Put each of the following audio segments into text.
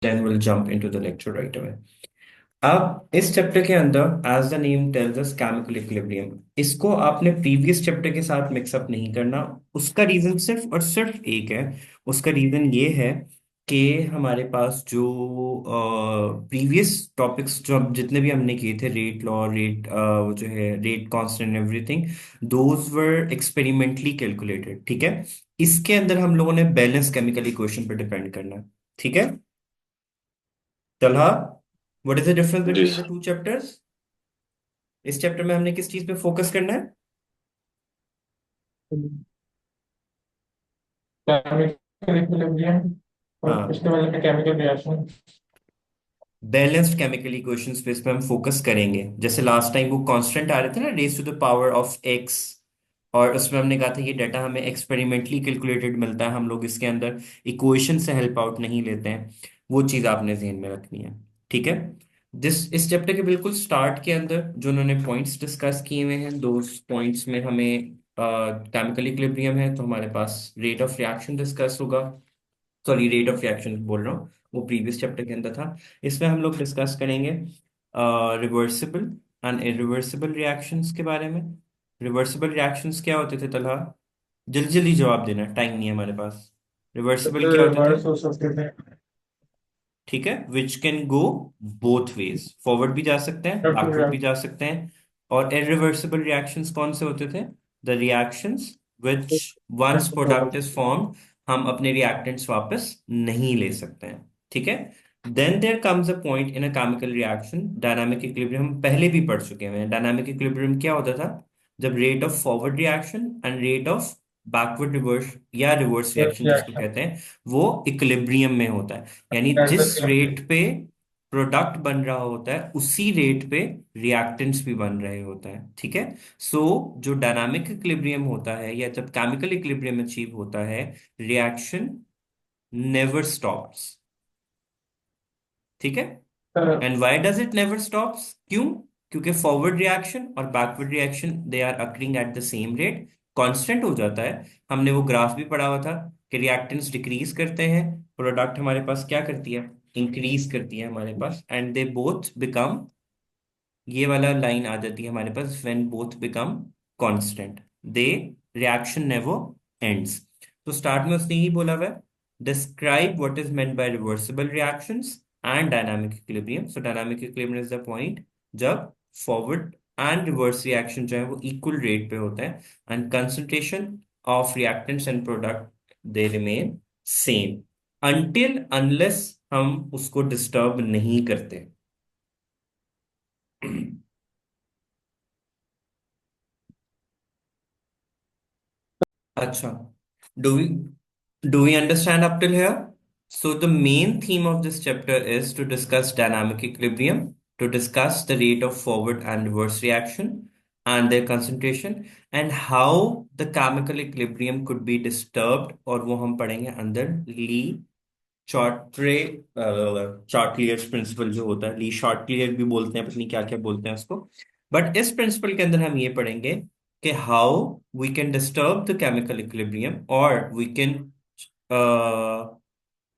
then we'll jump into the lecture right away. अब इस chapter के अंदर as the name tells us chemical equilibrium, इसको आपने प्रीवियस चैप्टर के साथ मिक्सअप नहीं करना। उसका रीजन सिर्फ और सिर्फ एक है। उसका रीजन ये है कि हमारे पास जो प्रीवियस टॉपिक्स जो जितने भी हमने किए थे, रेट लॉ, रेट वो जो है rate constant everything, those were experimentally calculated. ठीक है। इसके अंदर हम लोगों ने बैलेंस केमिकल इक्वेशन पर डिपेंड करना है। ठीक है। Talha, what is the difference जी between the sir. Two chapters? इस चैप्टर में हमने किस चीज पे फोकस करना है? केमिकल इक्विलिब्रियम और हाँ, उसके बाद में chemical reaction. Balanced chemical equations पे इस पे हम फोकस करेंगे। जैसे लास्ट टाइम वो कांस्टेंट आ रहे थे ना, raise to the power of x, और उसमें हमने कहा था ये डाटा हमें एक्सपेरिमेंटली कैलकुलेटेड मिलता है, हम लोग इसके अंदर इक्वेशन से हेल्प आउट नहीं लेते हैं। वो चीज आपने ध्यान में रखनी है। ठीक है। इस चैप्टर के बिल्कुल स्टार्ट के अंदर जो उन्होंने पॉइंट्स डिस्कस किए हुए हैं, दो पॉइंट्स में हमें केमिकल इक्विलिब्रियम है तो हमारे पास रेट ऑफ रिएक्शन डिस्कस होगा। सॉरी, रेट ऑफ रिएक्शन बोल रहा हूँ, वो प्रीवियस चैप्टर के अंदर था। इसमें हम लोग डिस्कस करेंगे रिवर्सिबल एंड इरिवर्सिबल रिएक्शंस के बारे में। रिवर्सिबल रिएक्शंस क्या होते थे तलहा? जल्दी जल्दी जवाब देना, टाइम नहीं है हमारे पास। रिवर्सिबल क्या होते थे? रिवर्स हो सकते थे। ठीक है, which can go both ways, forward भी जा सकते हैं, बैकवर्ड भी जा सकते हैं। और इरिवर्सिबल रिएक्शंस कौन से होते थे? The reactions which once product is formed, हम अपने रिएक्टेंट्स वापस नहीं ले सकते हैं। ठीक है। Then there comes a point in a chemical reaction, dynamic equilibrium हम पहले भी पढ़ चुके हैं। डायनामिक इक्विलिब्रियम क्या होता था? जब rate of forward reaction and rate of backward reverse या रिवर्स रिएक्शन जिसको रिएक्शन कहते हैं, वो इक्विलिब्रियम में होता है। यानी एट द जिस सेम रेट रेट। पे प्रोडक्ट बन रहा होता है उसी रेट पे रिएक्टेंट्स भी बन रहे होता है। ठीक है। सो जो डायनामिक इक्विलिब्रियम होता है या जब केमिकल इक्विलिब्रियम अचीव होता है, रिएक्शन नेवर स्टॉप्स। ठीक है। And why does it never stops? क्यों? क्योंकि फॉरवर्ड रिएक्शन और backward reaction they are occurring at the same rate, constant हो जाता है। हमने वो ग्राफ भी पढ़ा हुआ था कि रिएक्टेंट्स डिक्रीज करते हैं, प्रोडक्ट हमारे पास क्या करती है? इंक्रीज करती है हमारे पास, एंड दे बोथ बिकम, ये वाला लाइन आ जाती है हमारे पास, when both become constant the reaction never ends. तो स्टार्ट में उसने ही बोला हुआ है, describe what is meant by reversible reactions and dynamic equilibrium. So dynamic equilibrium is the point जब फॉरवर्ड एंड रिवर्स रिएक्शन जो है वो इक्वल रेट पे होता है, and concentration of reactants and product they remain same until unless हम उसको disturb नहीं करते। अच्छा, do we do we understand up till here? So the main theme of this chapter is to discuss dynamic equilibrium, to discuss the rate of forward and reverse reaction and their concentration, and how the chemical equilibrium could be disturbed, और वो हम पढ़ेंगे अंदर ली शॉर्ट्रे शॉर्टलियर्स principal जो होता है, ली शॉर्टलियर भी बोलते हैं, पता नहीं क्या क्या बोलते हैं उसको। बट इस प्रिंसिपल के अंदर हम ये पढ़ेंगे कि how we can disturb the chemical equilibrium, और वी कैन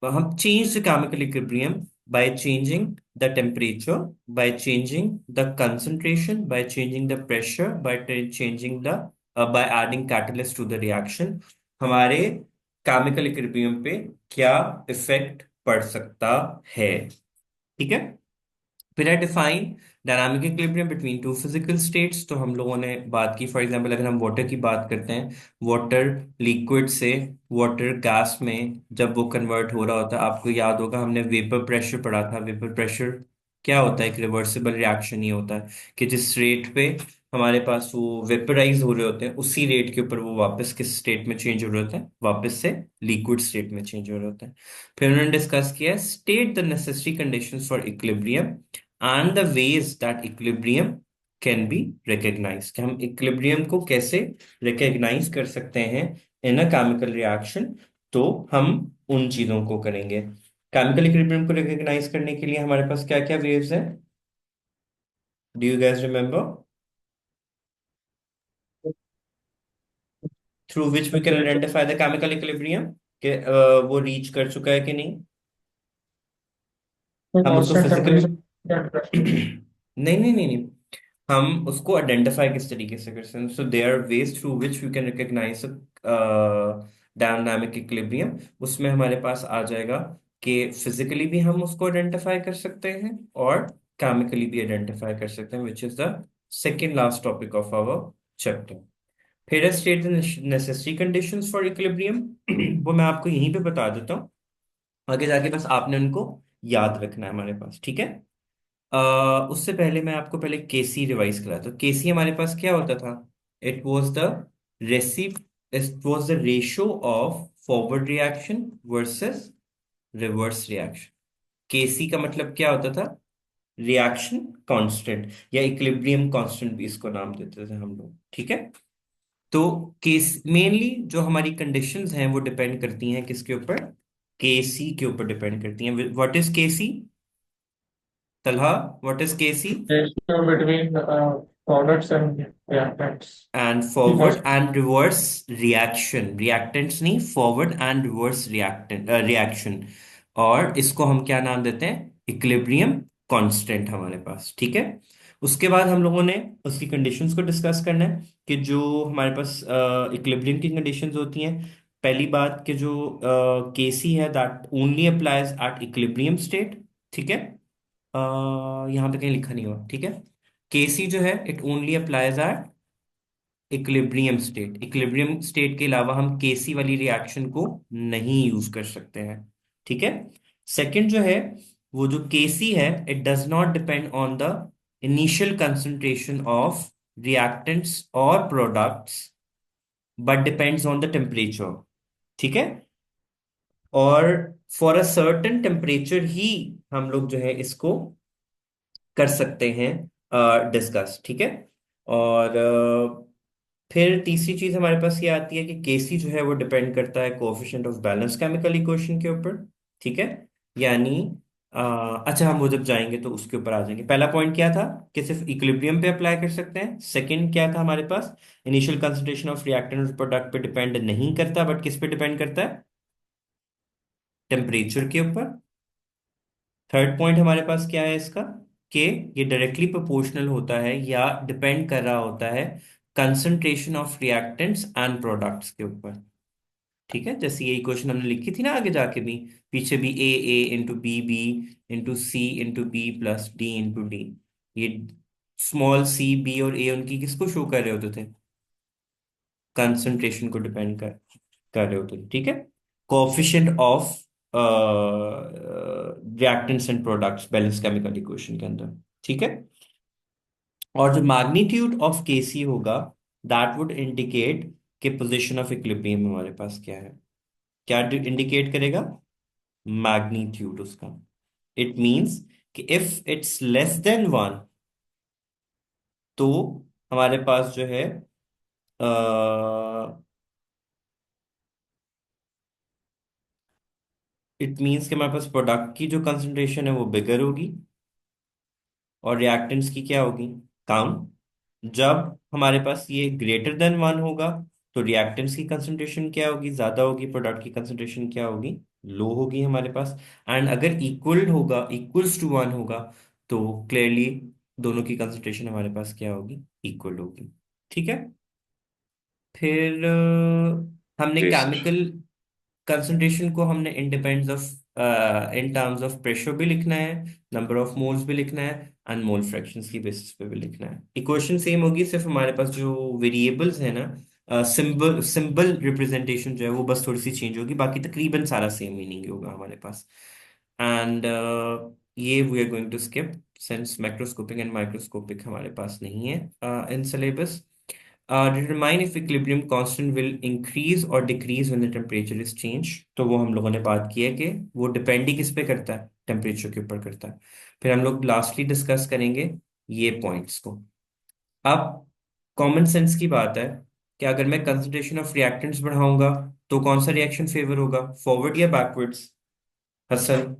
हम change the chemical equilibrium by changing the temperature, by changing the concentration, by changing the pressure, by changing the by adding catalyst to the reaction, हमारे chemical equilibrium पे क्या effect पड़ सकता है। ठीक है। फिर है define dynamic equilibrium between two physical states, तो हम लोगों ने बात की, फॉर एग्जांपल अगर हम वाटर की बात करते हैं, वाटर लिक्विड से वाटर गैस में जब वो कन्वर्ट हो रहा होता है, आपको याद होगा हमने वेपर प्रेशर पढ़ा था। वेपर प्रेशर क्या होता है? एक रिवर्सिबल रिएक्शन ही होता है कि जिस रेट पे हमारे पास वो वेपराइज हो रहे होते हैं उसी रेट के ऊपर वो वापस किस स्टेट में चेंज हो रहे होते हैं? वापस से लिक्विड स्टेट में चेंज हो रहे होते हैं। फिर उन्होंने डिस्कस किया state the necessary conditions for equilibrium and the ways that equilibrium can be recognize, कि हम इक्विलिब्रियम को कैसे रिकग्नाइज कर सकते हैं इन अ केमिकल रिएक्शन। तो हम उन चीजों को करेंगे। केमिकल इक्विलिब्रियम को रिकग्नाइज करने के लिए हमारे पास क्या क्या वेव्स हैं? Do you guys remember? Through which we can temperature. Identify the chemical equilibrium, कि वो रीच कर चुका है कि नहीं। तो हम उसको कांस्टेंट फिजिकली टेम्परेचर। नहीं नहीं नहीं नहीं, हम उसको आइडेंटिफाई किस तरीके से कर सकते हैं? So there are ways through which we can recognize dynamic equilibrium. उसमें हमारे पास आ जाएगा कि फिजिकली भी हम उसको आइडेंटिफाई कर सकते हैं और केमिकली भी आइडेंटिफाई कर सकते हैं, which is the second last topic of our chapter. फिर है state the necessary conditions for equilibrium. वो मैं आपको यहीं पे बता देता हूँ, आगे जाके बस आपने उनको याद रखना है हमारे पास, ठीक है। उससे पहले मैं आपको पहले केसी रिवाइज करा, तो केसी हमारे पास क्या होता था? It was the recip it was the ratio of forward reaction versus reverse reaction. KC का मतलब क्या होता था? रिएक्शन कांस्टेंट, या इक्विलिब्रियम कांस्टेंट भी इसको नाम देते थे हम लोग, ठीक है। तो केस मेनली जो हमारी कंडीशंस हैं वो डिपेंड करती हैं किसके ऊपर? केसी के ऊपर डिपेंड करती हैं। What is KC? Talha, what is KC? Ratio between products and reactants and की forward cost. And reverse reaction, reactants नहीं, फॉरवर्ड एंड रिवर्स रिएक्शन। और इसको हम क्या नाम देते हैं? इक्विलिब्रियम कांस्टेंट हमारे पास, ठीक है। उसके बाद हम लोगों ने उसकी कंडीशंस को डिस्कस करना है कि जो हमारे पास इक्विलिब्रियम की कंडीशंस होती हैं। पहली बात कि जो केसी है that only applies at equilibrium state, ठीक है। यहाँ पे कहीं लिखा नहीं हुआ, ठीक है। केसी जो है it only applies at equilibrium state. Equilibrium state के अलावा हम केसी वाली रिएक्शन को नहीं यूज कर सकते हैं, ठीक है। सेकंड जो है, वो जो केसी है it does not depend on the initial concentration of reactants और products, but depends on the temperature, ठीक है। और फॉर अ सर्टेन टेम्परेचर ही हम लोग जो है इसको कर सकते हैं डिस्कस, ठीक है। और फिर तीसरी चीज हमारे पास ये आती है कि केसी जो है वो डिपेंड करता है coefficient of balance chemical equation के ऊपर, ठीक है। यानी अच्छा, हम वो जब जाएंगे तो उसके ऊपर आ जाएंगे। पहला पॉइंट क्या था कि सिर्फ इक्विलिब्रियम पे अप्लाई कर सकते हैं। सेकंड क्या था हमारे पास? इनिशियल कंसंट्रेशन ऑफ रिएक्टेंट और प्रोडक्ट पे डिपेंड नहीं करता, बट किस पे डिपेंड करता है? टेम्परेचर के ऊपर। थर्ड पॉइंट हमारे पास क्या है इसका? कि ये डायरेक्टली प्रोपोर्शनल होता है या डिपेंड कर रहा होता है concentration of reactants and products के ऊपर, ठीक है। जैसे यही क्वेश्चन हमने लिखी थी ना आगे जाके भी, पीछे भी A into B into C into B plus D into D. ये स्मॉल सी बी और ए उनकी किसको शो कर रहे होते थे? कंसंट्रेशन को डिपेंड कर रहे होते थे, ठीक है। Coefficient of reactants and products balance chemical equation के अंदर, ठीक है। और जो मैग्नीट्यूड ऑफ केसी होगा दैट वुड इंडिकेट कि पोजीशन ऑफ इक्विलिब्रियम हमारे पास क्या है। क्या इंडिकेट करेगा? मैग्नीट्यूड उसका। इट मींस कि if it's less than one, तो हमारे पास जो है इट मींस कि हमारे पास प्रोडक्ट की जो कंसंट्रेशन है वो बिगर होगी और रिएक्टेंट्स की क्या होगी? कम। जब हमारे पास ये ग्रेटर देन वन होगा तो रिएक्टेंट्स की कंसंट्रेशन क्या होगी? ज्यादा होगी। प्रोडक्ट की कंसंट्रेशन क्या होगी? लो होगी हमारे पास। एंड अगर इक्वल होगा, इक्वल्स टू वन होगा, तो क्लियरली दोनों की कंसंट्रेशन हमारे पास क्या होगी? इक्वल होगी, ठीक है। फिर हमने जी सर। केमिकल कंसंट्रेशन को हमने independence of in terms of pressure भी लिखना है, नंबर ऑफ मोल्स भी लिखना है, एंड मोल फ्रैक्शंस की बेसिस पे भी लिखना है। इक्वेशन सेम होगी, सिर्फ हमारे पास जो वेरिएबल्स है ना, सिंबल सिंबल रिप्रेजेंटेशन जो है वो बस थोड़ी सी चेंज होगी, बाकी तकरीबन सारा सेम मीनिंग होगा हमारे पास। एंड ये we are going to skip since macroscopic and microscopic हमारे पास नहीं है in syllabus. Determine if equilibrium constant will increase or decrease when the temperature is change। तो वो हम लोगों ने बात की है कि वो डिपेंड ही किस पे करता है? टेम्परेचर के ऊपर करता है। फिर हम लोग लास्टली डिस्कस करेंगे ये पॉइंट्स को। अब कॉमन सेंस की बात है कि अगर मैं कंसंट्रेशन ऑफ रिएक्टेंट्स बढ़ाऊंगा तो कौन सा रिएक्शन फेवर होगा, फॉरवर्ड या बैकवर्ड्स? हसन,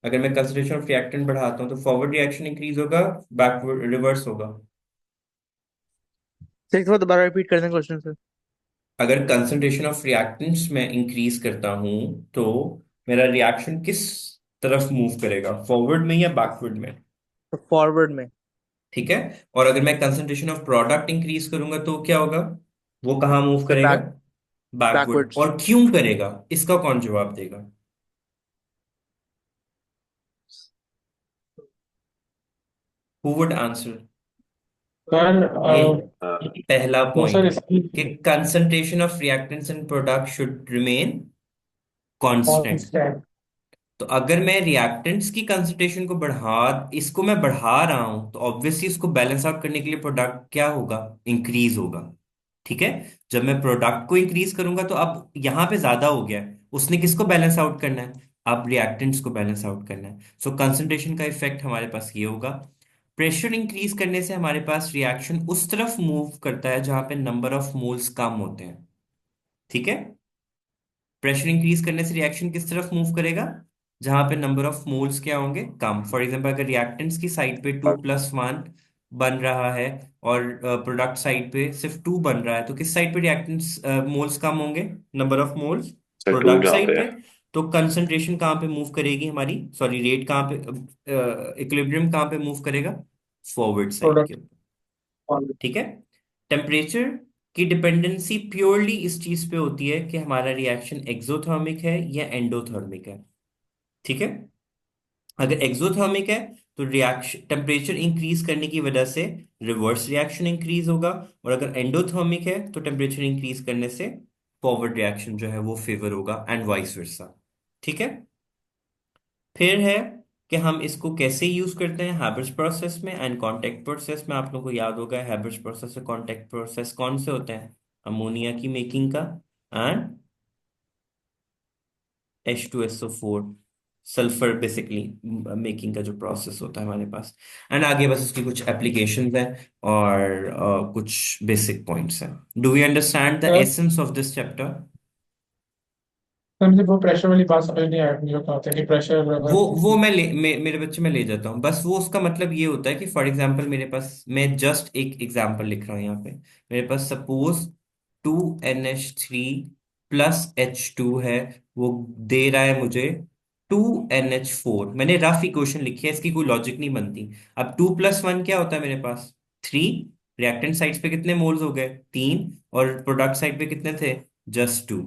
अगर मैं कंसंट्रेशन ऑफ रिएक्टेंट बढ़ाता हूँ तो फॉरवर्ड रिएक्शन इंक्रीज होगा, बैकवर्ड रिवर्स होगा? सर एक बार दोबारा रिपीट कर दें क्वेश्चन सर। अगर कंसंट्रेशन ऑफ रिएक्टेंट्स में इंक्रीज करता हूं तो मेरा रिएक्शन किस तरफ मूव करेगा, फॉरवर्ड में या बैकवर्ड में? तो फॉरवर्ड में। ठीक है। और अगर मैं कंसंट्रेशन ऑफ प्रोडक्ट इंक्रीज करूंगा तो क्या होगा? वो कहाँ मूव तो करेगा? बैकवर्ड। बैकवर्ड्स। और क्यों करेगा, इसका कौन जवाब देगा? Who would answer? सर ये पहला वो सर पॉइंट है इसकी कि concentration of reactants in product should remain constant. Constant. तो अगर मैं रिएक्टेंट्स की कंसंट्रेशन को इसको मैं बढ़ा रहा हूं तो ऑब्वियसली इसको बैलेंस आउट करने के लिए प्रोडक्ट क्या होगा? इंक्रीज होगा। ठीक है। जब मैं प्रोडक्ट को इंक्रीज करूंगा तो अब यहां पे ज्यादा हो गया है, उसने किसको बैलेंस आउट करना है? अब रिएक्टेंट्स को बैलेंस आउट करना है। सो कंसंट्रेशन का इफेक्ट हमारे पास ये होगा। प्रेशर इंक्रीज करने से हमारे पास रिएक्शन उस तरफ मूव करता है जहां पे नंबर ऑफ मोल्स कम होते हैं। ठीक है। प्रेशर इंक्रीज करने से रिएक्शन किस तरफ मूव करेगा? जहां पे नंबर ऑफ मोल्स क्या होंगे? कम। फॉर एग्जांपल अगर रिएक्टेंट्स की साइड पे 2+1 बन रहा है और प्रोडक्ट साइड पे सिर्फ 2 बन रहा है, तो किस साइड पे रिएक्टेंट्स मोल्स कम होंगे? Number of moles sir to product जहाँ साइड पे पे। है। तो कंसंट्रेशन कहाँ पे मूव करेगी हमारी, सॉरी रेट कहाँ पे, इक्विलिब्रियम कहाँ पे मूव करेगा? फॉरवर्ड साइड के प्रोडक्ट। ऊपर। ठीक है। टेम्परेचर की डिपेंडेंसी प्योरली इस चीज पे होती है कि हमारा रिएक्शन एक्सोथर्मिक है या एंडोथर्मिक है। ठीक है। अगर एक्सोथर्मिक है तो रिएक्शन टेम्परेचर इंक्रीज करने की वजह से रिवर्स रिएक्शन इंक्रीज होगा, और अगर एंडोथर्मिक है तो टेम्परेचर इंक्रीज करने से फॉरवर्ड रिएक्शन जो है वो फेवर होगा, एंड वाइस वर्सा। ठीक है। फिर है कि हम इसको कैसे यूज करते हैं हैबर्स प्रोसेस में एंड कांटेक्ट प्रोसेस में। आप लोगों को याद होगा हैबर्स प्रोसेस और कांटेक्ट प्रोसेस कौन से होते हैं? अमोनिया की मेकिंग का and H2SO4 sulphur basically making का जो प्रोसेस होता है हमारे पास। एंड आगे बस उसकी कुछ एप्लीकेशंस हैं और कुछ बेसिक पॉइंट्स हैं। Do we understand the sir essence of this chapter? Sir मुझे वो प्रेशर वाली बात समझ नहीं आई, जो कहते हैं कि प्रेशर अगर वो मेरे बच्चे में ले जाता हूँ बस। वो उसका मतलब ये होता है कि फॉर एग्जांपल मेरे पास, मैं जस्ट एक एग्जांपल लिख रहा हूँ यहाँ पे। मेरे पास सपोज 2NH3 प्लस H2 है। वो दे रहा है मुझे 2NH4। मैंने रफ इक्वेशन लिखी है, इसकी कोई लॉजिक नहीं बनती। अब 2+1 क्या होता है मेरे पास? 3। रिएक्टेंट साइड्स पे कितने मोल्स हो गए? 3। और प्रोडक्ट साइड पे कितने थे? जस्ट 2।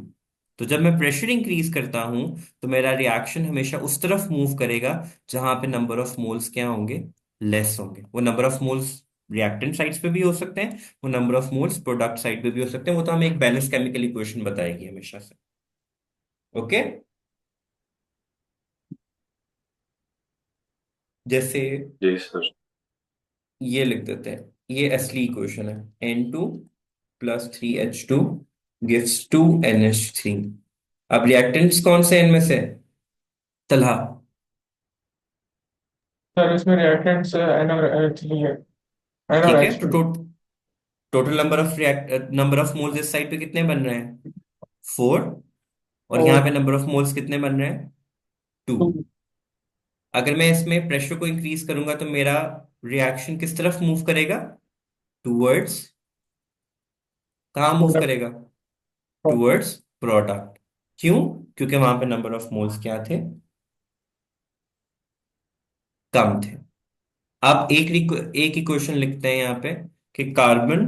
तो जब मैं प्रेशर इंक्रीज करता हूं तो मेरा रिएक्शन हमेशा उस तरफ मूव करेगा जहां पे नंबर ऑफ मोल्स क्या होंगे? लेस होंगे। वो number of moles reactant sides पे भी हो सकते हैं, वो number of moles product side पे भी हो सकते हैं। वो तो हमें एक बैलेंस केमिकल इक्वेशन बताएगी हमेशा से। ओके। जैसे जी सर। ये लिख देते हैं, ये असली इक्वेशन है। N2 + 3H2 gives 2NH3। अब रिएक्टेंट्स कौन से हैं इनमें से? तलहा। सर इसमें रिएक्टेंट्स एन और एक्चुअली है, एन और ठीक है। एच तो two total number of moles इस साइड पे कितने बन रहे हैं? 4। और यहाँ और पे नंबर ऑफ मोल्स कितने बन रहे हैं? 2। टू। अगर मैं इसमें प्रेशर को इंक्रीज करूंगा तो मेरा रिएक्शन किस तरफ मूव करेगा? टूवर्ड्स, कहाँ मूव प्रोडक्ट। करेगा? Towards product. क्यों? क्योंकि वहां पे नंबर ऑफ मोल्स क्या थे? कम थे। अब एक इक्वेशन लिखते हैं यहाँ पे कि carbon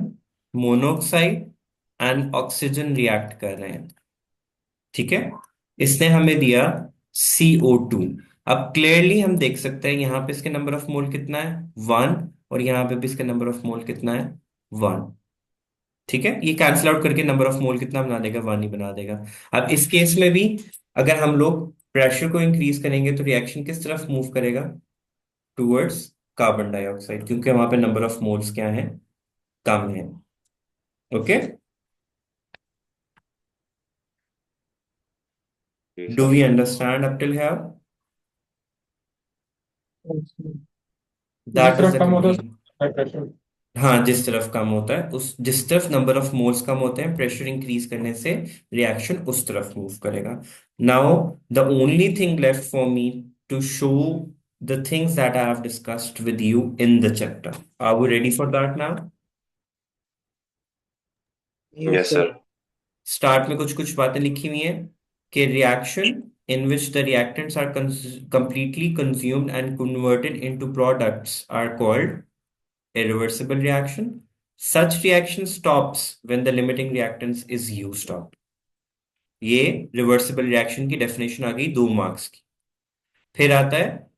monoxide and oxygen react कर रहे हैं। ठीक है। इसने हमें दिया CO2। अब क्लियरली हम देख सकते हैं यहाँ पे इसके नंबर ऑफ मोल कितना है? 1। और यहाँ पे भी इसका नंबर ऑफ मोल कितना है? 1। ठीक है। ये कैंसिल आउट करके नंबर ऑफ मोल कितना बना देगा? 1 ही बना देगा। अब इस केस में भी अगर हम लोग प्रेशर को इंक्रीज करेंगे तो रिएक्शन किस तरफ मूव करेगा? टूवर्ड्स कार्बन डाइऑक्साइड, क्योंकि वहां पे नंबर ऑफ मोल्स क्या है? कम है। ओके। जी do sir. We understand up till here? जिस दैट इज तरफ द कम होता है उस कंप्लीट। तरफ प्रेशर। हाँ, जिस तरफ कम होता है उस जिस तरफ नंबर ऑफ मोल्स कम होते हैं, प्रेशर इंक्रीज करने से रिएक्शन उस तरफ मूव करेगा। Now the only thing left for me to show the things that I have discussed with you in the chapter. Are we ready for that now? Yes yes sir. Sir. Start में कुछ कुछ बातें लिखी हुई हैं कि reaction in which the reactants are completely consumed and converted into products are called irreversible reaction. Such reaction stops when the limiting reactants is used up. ये reversible reaction की डेफिनेशन आ गई 2 मार्क्स की। फिर आता है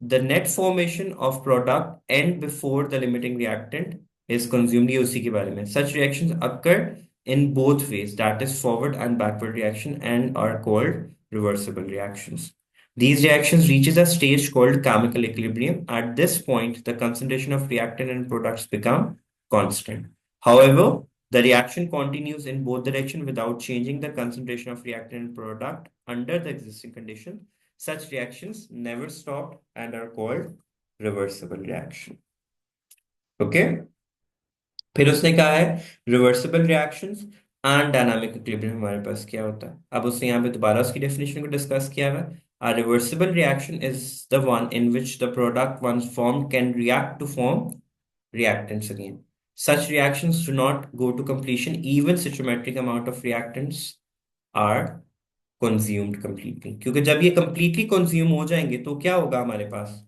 the net formation of product end before the limiting reactant is consumed, ये उसी के बारे में। Such reactions occur in both ways, that is forward and backward reaction, and are called reversible reactions. These reactions reaches a stage called chemical equilibrium. At this point, the concentration of reactant and products become constant. However, the reaction continues in both directions without changing the concentration of reactant and product under the existing condition. Such reactions never stop and are called reversible reaction. Okay? फिर उसने कहा है reversible reactions and dynamic equilibrium हमारे पास क्या होता है। अब उसने यहाँ पे दोबारा उसकी डेफिनेशन को डिस्कस किया हुआ है। A reversible reaction is the one in which the product once formed can react to form reactants again. Such reactions do not go to completion even symmetric amount of reactants are consumed completely, क्योंकि जब ये completely consume हो जाएंगे तो क्या होगा हमारे पास,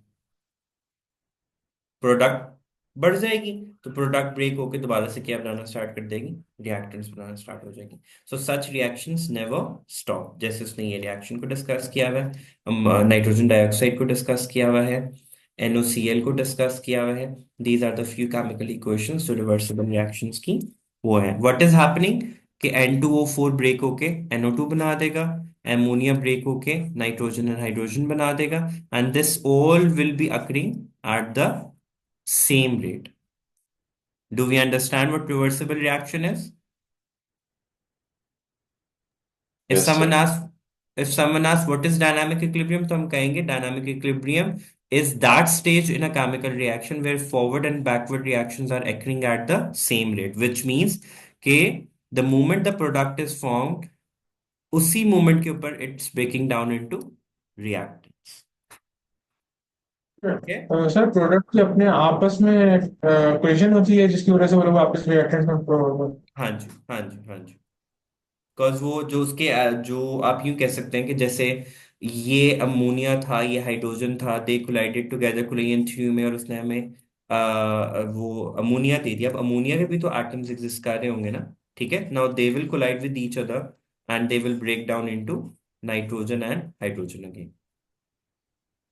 product बढ़ जाएगी, तो प्रोडक्ट ब्रेक होकर दोबारा से क्या बनाना स्टार्ट कर देगी, रिएक्टेंट्स बनाना स्टार्ट हो जाएगी। सो सच रिएक्शंस नेवर स्टॉप। जैसे उसने ये रिएक्शन को डिस्कस किया हुआ है, नाइट्रोजन डाइऑक्साइड को डिस्कस किया हुआ है, NOCl को डिस्कस किया हुआ है। These are the few chemical equations जो रिवर्सिबल रिएक्शंस की वो है। व्हाट इज हैपनिंग कि N2O4 ब्रेक होके NO2 बना देगा, एमोनिया ब्रेक होके नाइट्रोजन एंड हाइड्रोजन बना देगा, and this all will be occurring at the same rate. Do we understand what reversible reaction is? If Yes, someone sir. asks, if someone asks what is dynamic equilibrium, तो हम कहेंगे dynamic equilibrium is that stage in a chemical reaction where forward and backward reactions are occurring at the same rate, which means कि the moment the product is formed, उसी moment के ऊपर it's breaking down into reactants. Okay? Sir product की अपने आपस में collision होती है जिसकी वजह से वो लोग आपस में रिएक्टेंट्स में हाँ जी, हाँ जी, हाँ जी। बिकॉज वो जो उसके जो आप यूं कह सकते हैं कि जैसे ये अमोनिया था, ये हाइड्रोजन था, दे कोलाइडेड टुगेदर कोलिजन थ्योरी में, और उसने हमें वो अमोनिया दे दिया। अब अमोनिया के भी तो एटम्स एग्जिस्ट कर रहे होंगे ना, ठीक है। Now they will collide with each other and they will break down into nitrogen and hydrogen again.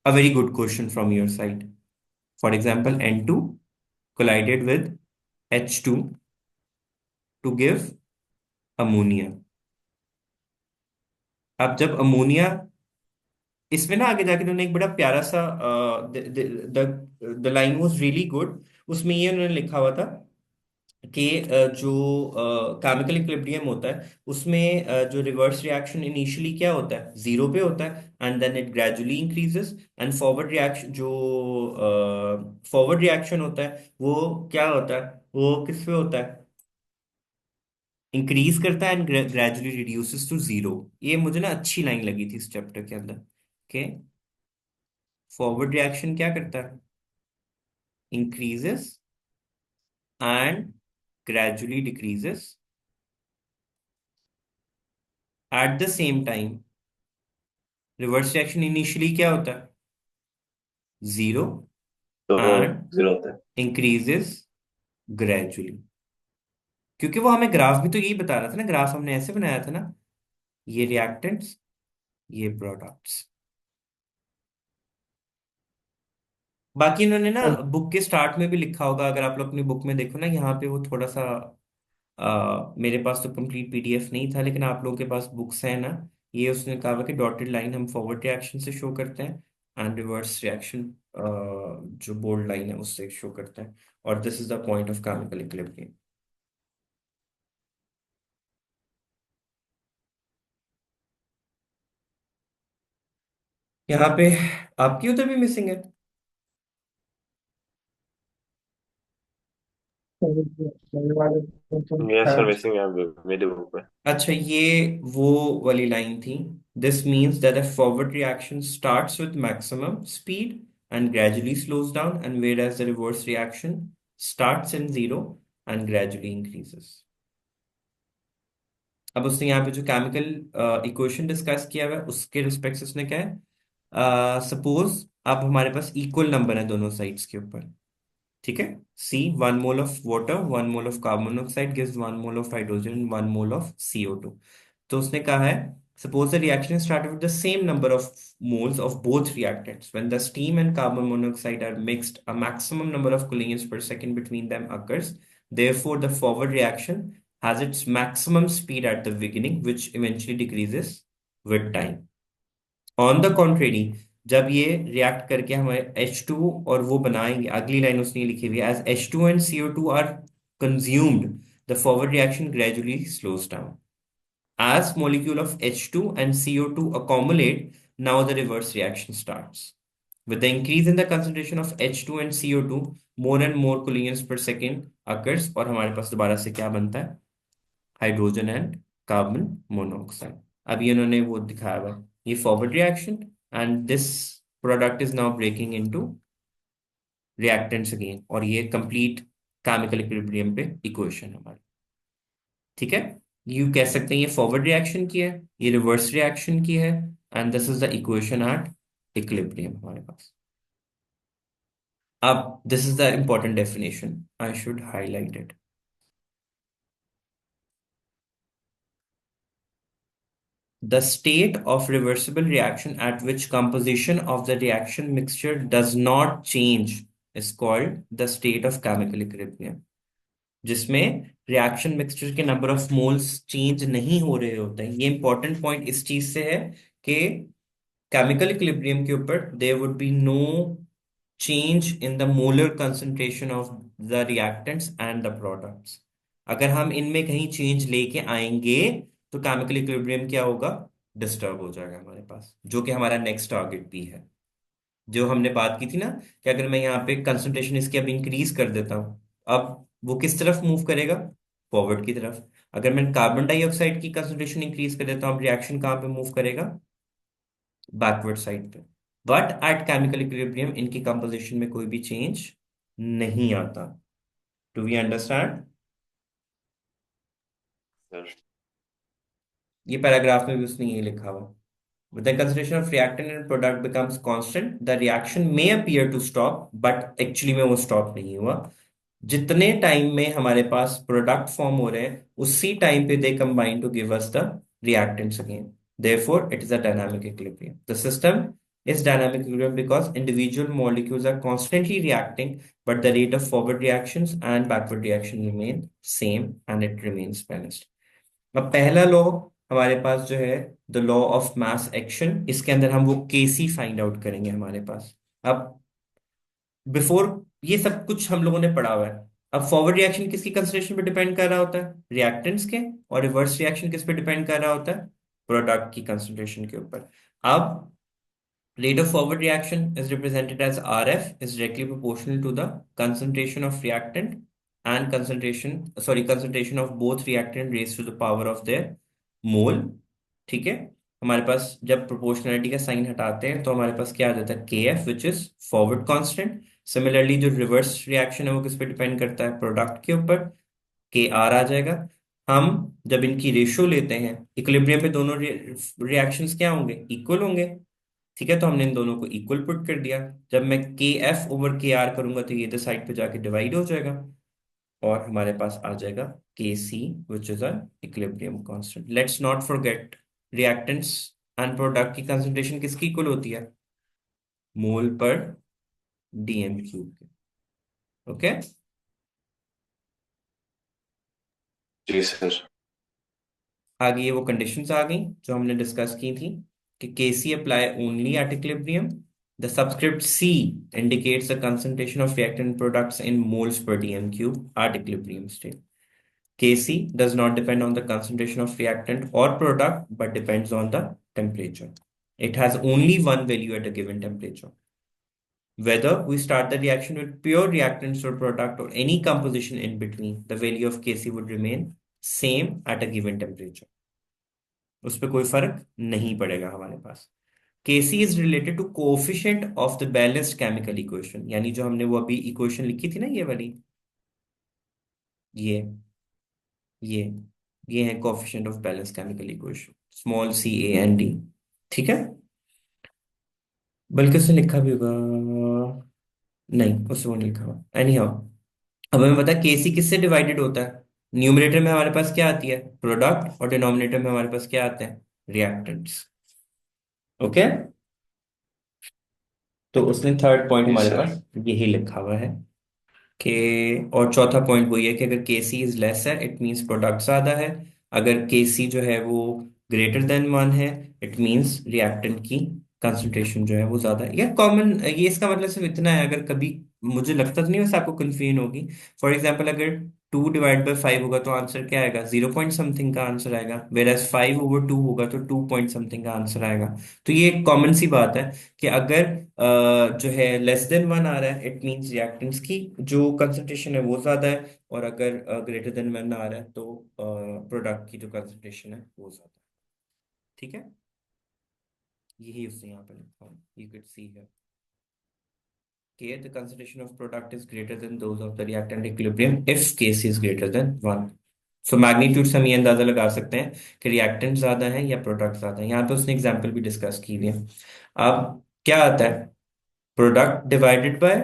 A very good question from your side. For example, N2 collided with H2 to give ammonia. अब जब ammonia, इसमें ना आगे जाके उन्होंने एक बड़ा प्यारा सा the line was really good. उसमें ये उन्होंने लिखा हुआ था कि जो केमिकल इक्विलिब्रियम होता है उसमें जो रिवर्स रिएक्शन इनिशियली क्या होता है, जीरो पे होता है, and then it gradually increases. And forward reaction, जो फॉरवर्ड रिएक्शन होता है वो क्या होता है, वो किस पे होता है, इंक्रीज करता है and gradually reduces to zero. ये मुझे ना अच्छी लाइन लगी थी इस चैप्टर के अंदर के फॉरवर्ड रिएक्शन क्या करता है, increases and gradually decreases, at the same time reverse reaction initially क्या होता है, जीरो, तो एंड 0 होता है। Increases gradually. क्योंकि वो हमें ग्राफ भी तो यही बता रहा था ना, ग्राफ हमने ऐसे बनाया था ना, ये रिएक्टेंट्स, ये प्रोडक्ट्स। बाकी इन्होंने ना बुक के स्टार्ट में भी लिखा होगा, अगर आप लोग अपनी बुक में देखो ना, यहाँ पे वो थोड़ा सा मेरे पास तो कंप्लीट PDF नहीं था, लेकिन आप लोगों के पास बुक्स हैं ना, ये उसने कहा हुआ कि डॉटेड लाइन हम फॉरवर्ड रिएक्शन से शो करते हैं एंड रिवर्स रिएक्शन जो बोल्ड लाइन है उससे शो करते हैं, और this is the point of chemical equilibrium. यहाँ पे आपकी उधर भी मिसिंग है। यस सर, मिसिंग है मेरे बुक में। अच्छा, ये वो वाली लाइन थी। This means that the forward reaction starts with maximum speed and gradually slows down, and whereas the reverse reaction starts in zero and gradually increases. अब उसने यहाँ पे जो केमिकल इक्वेशन डिस्कस किया हुआ है उसके रिस्पेक्ट से उसने क्या है, सपोज अब हमारे पास इक्वल नंबर है दोनों साइड्स के ऊपर, ठीक है। सी 1 mole of water 1 mole of carbon monoxide gives 1 mole of hydrogen 1 mole of CO2। तो उसने कहा है suppose the reaction is started with the same number of moles of both reactants. When the steam and carbon monoxide are mixed, a maximum number of collisions per second between them occurs. Therefore, the forward reaction has its maximum speed at the beginning, which eventually decreases with time. On the contrary, जब ये react करके हमारे H2 और वो बनाएंगे, अगली line उसने लिखी हुई है as H2 and CO2 are consumed the forward reaction gradually slows down as molecule of H2 and CO2 accumulate. Now the reverse reaction starts with the increase in the concentration of H2 and CO2, more and more collisions per second occurs और हमारे पास दोबारा से क्या बनता है, hydrogen and carbon monoxide. अब ये इन्होंने वो दिखाया हुआ है, ये forward reaction and this product is now breaking into reactants again, और ये कंप्लीट केमिकल इक्विलिब्रियम पे इक्वेशन है हमारी, ठीक है। यू कह सकते हैं ये फॉरवर्ड रिएक्शन की है, ये रिवर्स रिएक्शन की है, and this is the equation at equilibrium हमारे पास। अब this is the important definition, I should highlight it. The state of reversible reaction at which composition of the reaction mixture does not change is called the state of chemical equilibrium, जिसमें reaction mixture के number of moles change नहीं हो रहे होते हैं। ये important point इस चीज से है कि केमिकल इक्विलिब्रियम के ऊपर there would be no change in the molar concentration of the reactants and the products. अगर हम इनमें कहीं चेंज लेके आएंगे तो केमिकल इक्विलिब्रियम क्या होगा, डिस्टर्ब हो जाएगा हमारे पास, जो कि हमारा नेक्स्ट टारगेट भी है। जो हमने बात की थी ना कि अगर मैं यहाँ पे कंसंट्रेशन इसकी अब इंक्रीज कर देता हूँ, अब वो किस तरफ मूव करेगा, फॉरवर्ड की तरफ। अगर मैं कार्बन डाइऑक्साइड की कंसंट्रेशन इंक्रीज कर देता हूँ, रिएक्शन कहाँ पे मूव करेगा, बैकवर्ड साइड पे। बट एट केमिकल इक्विलिब्रियम इनकी कंपोजिशन में कोई भी चेंज नहीं आता। Do we understand? sir. ये पैराग्राफ में भी उसने ये लिखा हुआ, with the concentration of reactant and product becomes constant, the reaction may appear to stop, but actually में वो stop नहीं हुआ। जितने टाइम में हमारे पास प्रोडक्ट फॉर्म हो रहे हैं उसी टाइम पे they combine to give us the reactants again, therefore it is a dynamic equilibrium. The system is dynamic equilibrium because individual molecules are constantly reacting, but the rate of forward reactions and backward reaction remain same and it remains balanced. अब पहला law हमारे पास जो है the law of mass action, इसके अंदर हम वो केसी find out करेंगे हमारे पास। अब बिफोर ये सब कुछ हम लोगों ने पढ़ा हुआ है। अब फॉरवर्ड रिएक्शन किसकी कंसंट्रेशन पे डिपेंड कर रहा होता है, रिएक्टेंट्स के, और रिवर्स रिएक्शन किस पे डिपेंड कर रहा होता है, प्रोडक्ट की कंसंट्रेशन के ऊपर। अब rate of forward reaction is represented as RF is directly proportional to the concentration of reactant and concentration of both reactant raised to the power of their mole, ठीक है। हमारे पास जब प्रोपोर्शनलिटी का sign हटाते हैं तो हमारे पास क्या आ जाता है, KF which is forward constant. Similarly जो रिवर्स रिएक्शन है वो किस पे डिपेंड करता है, प्रोडक्ट के ऊपर, KR आ जाएगा। हम जब इनकी रेशियो लेते हैं इक्विलिब्रियम पे दोनों रिएक्शंस क्या होंगे, इक्वल होंगे, ठीक है। तो हमने इन दोनों को इक्वल पुट कर दिया। जब मैं KF ओवर KR करूंगा तो ये इधर साइड पे जाके डिवाइड हो जाएगा और हमारे पास आ जाएगा KC which is a equilibrium constant. Let's not forget reactants and product की कंसंट्रेशन किसकी इक्वल होती है, मोल पर DM क्यूब के, ओके। जी सर। आगे ये वो कंडीशंस आ गई जो हमने डिस्कस की थी कि KC apply only at equilibrium. The subscript C indicates the concentration of reactant products in moles per DM cube at equilibrium state. Kc does not depend on the concentration of reactant or product, but depends on the temperature. It has only one value at a given temperature. Whether we start the reaction with pure reactants or product or any composition in between, the value of Kc would remain same at a given temperature. उस पर कोई फर्क नहीं पड़ेगा हमारे पास। Kc is related to coefficient of the balanced chemical equation, यानी जो हमने वो अभी इक्वेशन लिखी थी ना, ये वाली, ये ये है coefficient of balance chemical equation, small C A and D. ठीक है, बल्कि उसने लिखा भी होगा, नहीं उसने वो नहीं लिखा हुआ, एनी हाउ। अब हमें पता है केसी किससे डिवाइडेड होता है। न्यूमरेटर में हमारे पास क्या आती है, प्रोडक्ट, और डिनोमिनेटर में हमारे पास क्या आते हैं, रिएक्टेंट्स। ओके, तो उसने थर्ड पॉइंट जी हमारे सर। पास यही लिखा हुआ है कि, और चौथा पॉइंट वही है कि अगर के सी इज लेस है इट मीन्स प्रोडक्ट ज्यादा है, अगर के सी जो है वो ग्रेटर देन वन है इट मीन्स रिएक्टेंट की कंसंट्रेशन जो है वो ज्यादा है। या कॉमन, ये इसका मतलब सिर्फ इतना है, अगर कभी, मुझे लगता तो नहीं वैसे आपको कंफ्यूजन होगी। फॉर एग्जाम्पल अगर 2/5 होगा तो आंसर क्या आएगा, 0 पॉइंट समथिंग का आंसर आएगा, वेर एज 5/2 होगा तो 2 पॉइंट समथिंग का आंसर आएगा। तो ये एक कॉमन सी बात है कि अगर जो है लेस देन वन आ रहा है इट मींस रिएक्टेंट्स की जो कंसंट्रेशन है वो ज्यादा है, और अगर ग्रेटर देन वन आ रहा है तो प्रोडक्ट की जो कंसंट्रेशन है वो ज्यादा है। ठीक है, यही उसने यहाँ पे लिखा है, यू कैन सी है K, the concentration of product is greater than those of the reactant equilibrium if Kc is greater than 1। So magnitude से हम ये अंदाजा लगा सकते हैं कि रिएक्टेंट ज्यादा है या प्रोडक्ट ज्यादा है। यहाँ पे उसने एग्जाम्पल भी डिस्कस की हुई है। अब क्या आता है, प्रोडक्ट डिवाइडेड बाय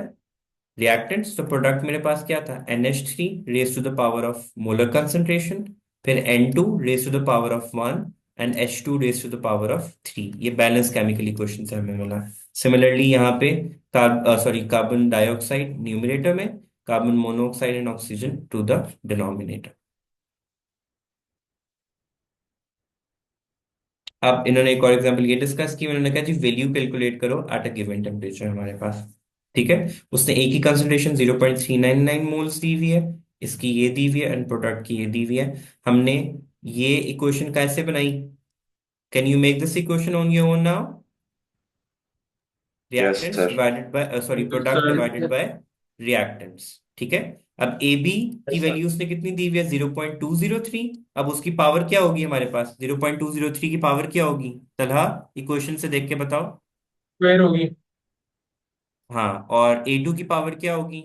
रिएक्टेंट्स। तो प्रोडक्ट मेरे पास क्या था, NH3 raise to the power of molar concentration, फिर N2 raise to the power of 1 and H2 raise to the power of 3। ये बैलेंस केमिकल इक्वेशन से हमें मिला। सिमिलरली यहाँ पे कार्बन डाइऑक्साइड न्यूमरेटर में, carbon monoxide and oxygen to the denominator. अब इन्होंने एक और एग्जांपल ये डिस्कस की, उन्होंने कहा जी वैल्यू कैलकुलेट करो एट अ गिवन टेम्परेचर हमारे पास। ठीक है, उसने एक ही कंसंट्रेशन 0.399 मोल्स दी हुई है, इसकी ये दी हुई है एंड प्रोडक्ट की ये दी हुई है। हमने ये इक्वेशन कैसे बनाई, can you make this equation on your own now, yes reactants sir. Divided by sorry product divided by reactants. ठीक है, अब ए बी की वैल्यू उसने कितनी दी हुई है, 0.203। अब उसकी पावर क्या होगी हमारे पास, 0.203 की पावर क्या होगी तलहा, इक्वेशन से देख के बताओ। स्क्वायर होगी। हाँ, और A2 की पावर क्या होगी,